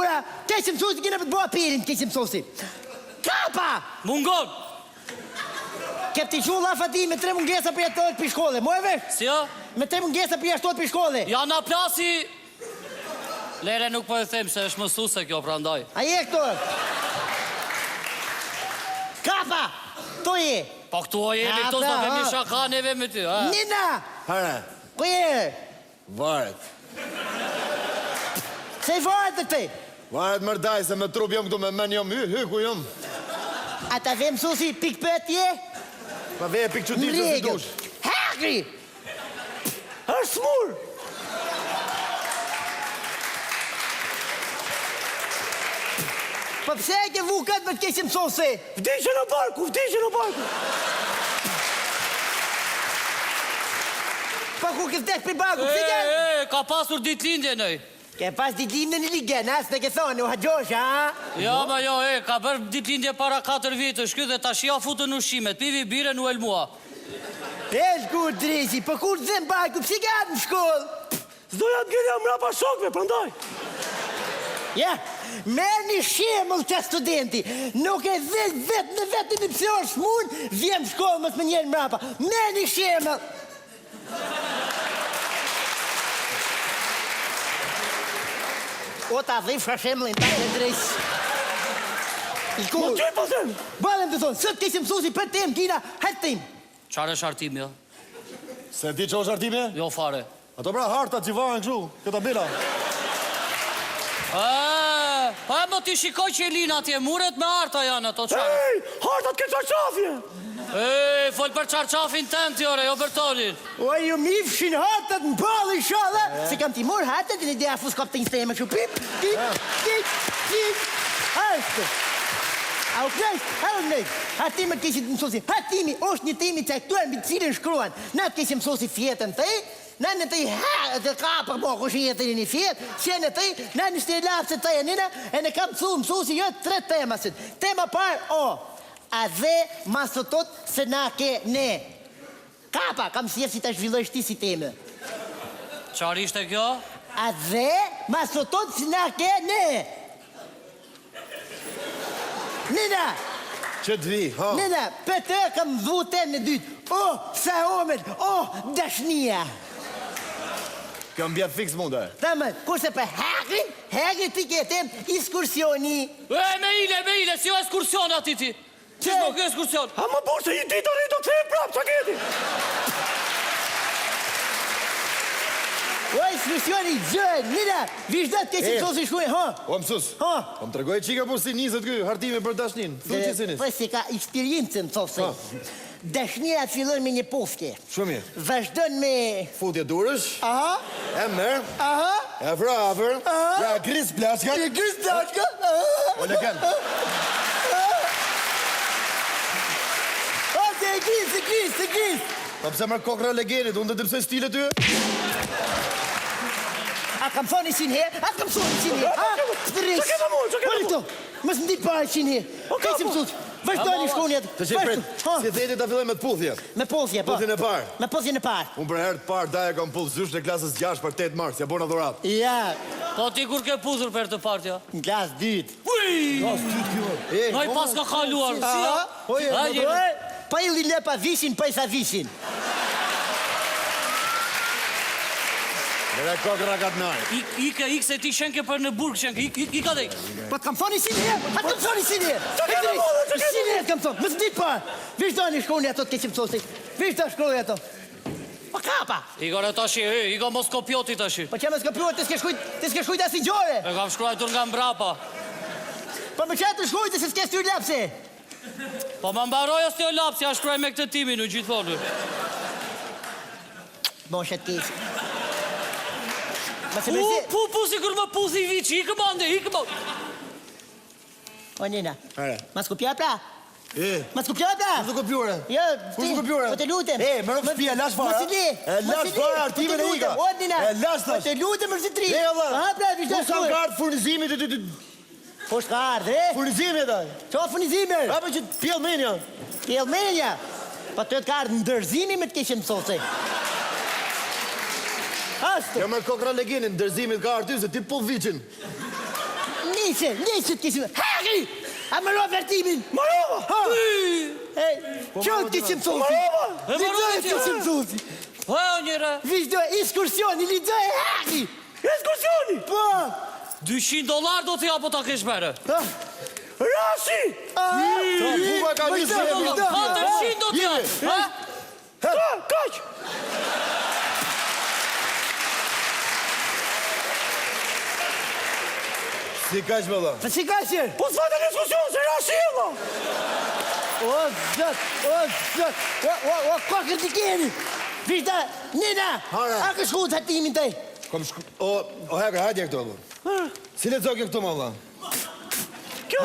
bura, keqë mësusi, kina për të bëha pirin, keqë mësusi. Kapa! Mungon! Kep t'i shu la Fati me 3 mungesa për jashtot për shkolle, mo e vesh? Si jo? Me 3 mungesa për jashtot për shkolle. Ja na plasi... Lere nuk po e them se është mësuse kjo pra ndaj. A je këto? Kapa! To je! Po këtu o jeni, këtu s'do kemi shakaneve me ty, ha? Nina! Hare, Po je! varet. Se i varet të këtej? Varet mërdaj, se me trup jom këtu me men jom hy ku jom. A ta ve mësusi pik pët je? Pa veje pik që ditë si dush. Hagri! është smur! Po pse e ke vu këtë me të keqë mësusi? Vdishë në barku, vdishë në barku! Po ku ke vdek për barku, pse ke? Ka pasur ditlindje nëj. Ke pas ditlindje në ligen, as në ke thonë, u haqosh, ha? Ja, ma jo, ka bërë ditlindje para 4 vitësh, ky dhe ta shia futën në ushqimet, pivi bire në elmua. Kur dresi, po kur të zemë barku, pse ke atë në shkollë? S'do jam gjelja mrapa shokve, prandaj. Ja, merë një shemëll që studenti, nuk e dhe vetë në vetë një pse është mund, vjem shkollë mës më njerë mrapa. Merë një shemëll. O ta dhifra shemëllin ta e drejsh. I kur? Më që i pasem? Balem të thonë, sëtë keshë mësusi për tem, kina, hajtë tim. Qare është artimi, jo? Se di që është artime? Jo fare. Ato pra harta që vahen këshu, këta bila. Pa e më t'i shikoj që i linë atje, muret me arta janë ato qare. Ej, hartat ke qarqafje. Fol për qarqafin tënë tjore, jo për tonin. O, ju mifshin hartat në balë i shala, se kam ti mor hartat e në idea fus kap të insteme që pip, pip, pip, pip, ashtë. A u krejsh, a u krejsh, hatime të keshit mësosi, hatimi është një temi që aktuar mbi cilin shkruan, na të keshit mësosi fjetën të e, na në të i të kapër po kush i jetën një fjetë, që në të i, na në shtë i lapse të e njëna, e në kam mësosi jo 3 temasit. Tema parë, a dhe masotot se na ke ne. Kapa, kam si të zhvillojsh ti si teme. Qarë ishte kjo? A dhe masotot se na ke ne. Nina! Që të vi, ha? Nina, për të kam dhu tem në dytë. Sa omet, dashnia. Kam bja fix mund, e? Tëmë, kurse për Hagrid ti ketem iskursioni. Me ile, si o ekskursion ati ti. Që s'mo kjo ekskursion? A më burë se i ditë rritë të kthejë prapë, që keti? O, ekskursioni gjën, Nina, vishdat ke si qosi shkuj, ha? O, mësus, Ha? o më tregoj qika për si njëzët këj, hartime për dashnin. Thuj që si njës. Po si ka eksperiencën, thofse. Dashnia fillon me një pofke. Shumë mirë. Vazhdon me... Futje durësh, Aha, e merë, aha, e vrapër, ja gris plashka. e gris dashka. O leken. Se gris. Pa pse mërë kokra legenit, unë të të pëse stile ty? A kam thoni sin herë? A kam thoni sin herë? A? Stërris. Që kema mu? Këto, mësë ndi parë sin herë. Kajtë mësut. Vazhdojnë i shkoni atë. Të që prit, si theti ta filloj me të puthje. Me pothje, po. Puthjen e parë. Me pothjen e parë. Unë për herë të parë daja kam puth zysh në klasës 6 për 8 mars, ja bona dhurat. Ja, Po ti kur ke puthur për të partja? në klasë dytë. Noj pas ka kaluar. Pa i li lepa vishin, pa i sa vishin. Mere kokra ka të najë. Ike se ti shenke për në burg, shenke, ika dhej. Pa të kam thoni sin herë, pa të kam thoni sin herë. Sin herë kam thoni, mësë ditë parë. Vazhdojnë i shkoni ato të keqim thosi. Vazhdojnë shkoni ato. Pa kapa. Ika në tashi, ika mos kopjoti tashi. Po që me s'kopjuar të s'ke shkujt asi gjore. E kam shkruajtur nga mbrapa. Po me që të shkujt të se s'ke styr lapse. Po më mbaroj as të jo lapsi, a shkruaj me këtë timin në gjithmonë. Boshet kesi. Si kur më puthi i vici, ikë bande. O, Nina, Are. mas kopja pra? Mas kopja pra? Ku të kopjure? Jo, Ku të kopjure? Po të lutem. Më rëpë shpia, lash fara. Mos i li. E lash fara, artimin e ika. O, Nina. E lash Po tash. të lutem më zitri. Allah. Ha, pra, vishda Ku s'kam kartë furnizimit të... Po shka ardhe, Furnizimit, aj. Qa furnizimer? Ape që pjell menja. Pjellmenja. Po të ka ardhë ndërzimi me të keshën mësose. Ashtë. Ja me kokra legenin, ndërzimit ka arty se ti pull vichin. Nice të kishim. Hagi! A më ro vertimin. Marova! Qo ti që më thosi? E Lidzoj marova ti që më thosi. Po, njëre. Vishdo, ekskursioni, lidzoj, hagi! Ekskursioni! Po! $200 do t'i apo ta kesh mere. Rashi! Buba ka një zë. 400 do t'ja. Kaq! Si kaq valla. Pa si ka qërë? Po s'fata në ekskursion, se Rashi e valla! O, zët, o, kokër t'i keni. Vishda, nina, Hara. a ka shku të hatimin taj? Kom shku... O hekër, hajde këto valla. Si le zogje këto valla. Kjo?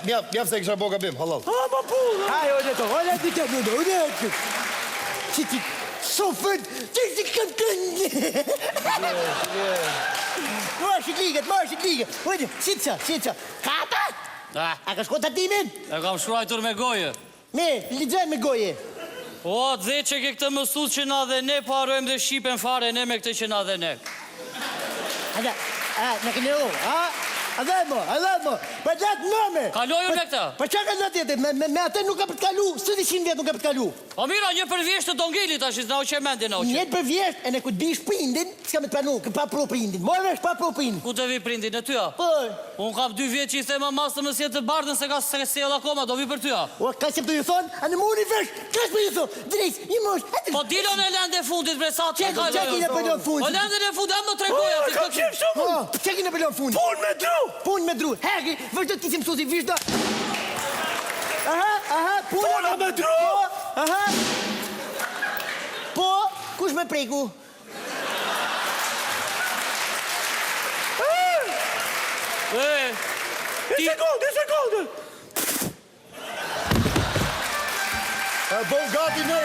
Mjaf se kisha bo gabim, halal. A, ma pulla! Aj, o, leto, o, leto. Që ti, sofën, që kam kënë. Marshit liget. Ojde, sitë. Kata? A ka shku të hatimin? E kam shkruajtur me goje. Me, lidzoj me goje. O, dhe që ke këtë mësut që na dhe ne parojmë dhe shqipen fare ne me këtë që na dhe ne. Ada, në këne o, a dhe mo, pa datë nëme. Kalojë me këta. Pa qa ka datë jetë, me atë nuk ka për të kalu, së 100 vjetë nuk ka për të kalu. O mira, një përvjesht të dongelit ashtë, na o që mendin o që. Njëtë për vjesht, e në ku bish prindin, s'ka me të panu, ka pa pro prindin. Mojë vesh pa pro prindin. Ku të vi prindin e tyja? Po, Unë kam 2 vjetë që i thema mas të mësjet të bardën se ka se akoma, do vi për tyja. o, ka që të ju thonë, a në muni vesh, ka që për ju thonë, drejt, një mosh, atë. Po dilon e lende fundit bre sa të Çekin e pëllon fundit. O lende e fundit, amë më tregoja ti Kam këtë. qip shumë! Po, çekin e pëllon fundit. Pun me dru! Pun me dru, hegi, vazhdo ti si mësusi, vazhdo. Aha, Puna me dru! Aha. Po, kush me preku? Një sekundë! E bon gati në,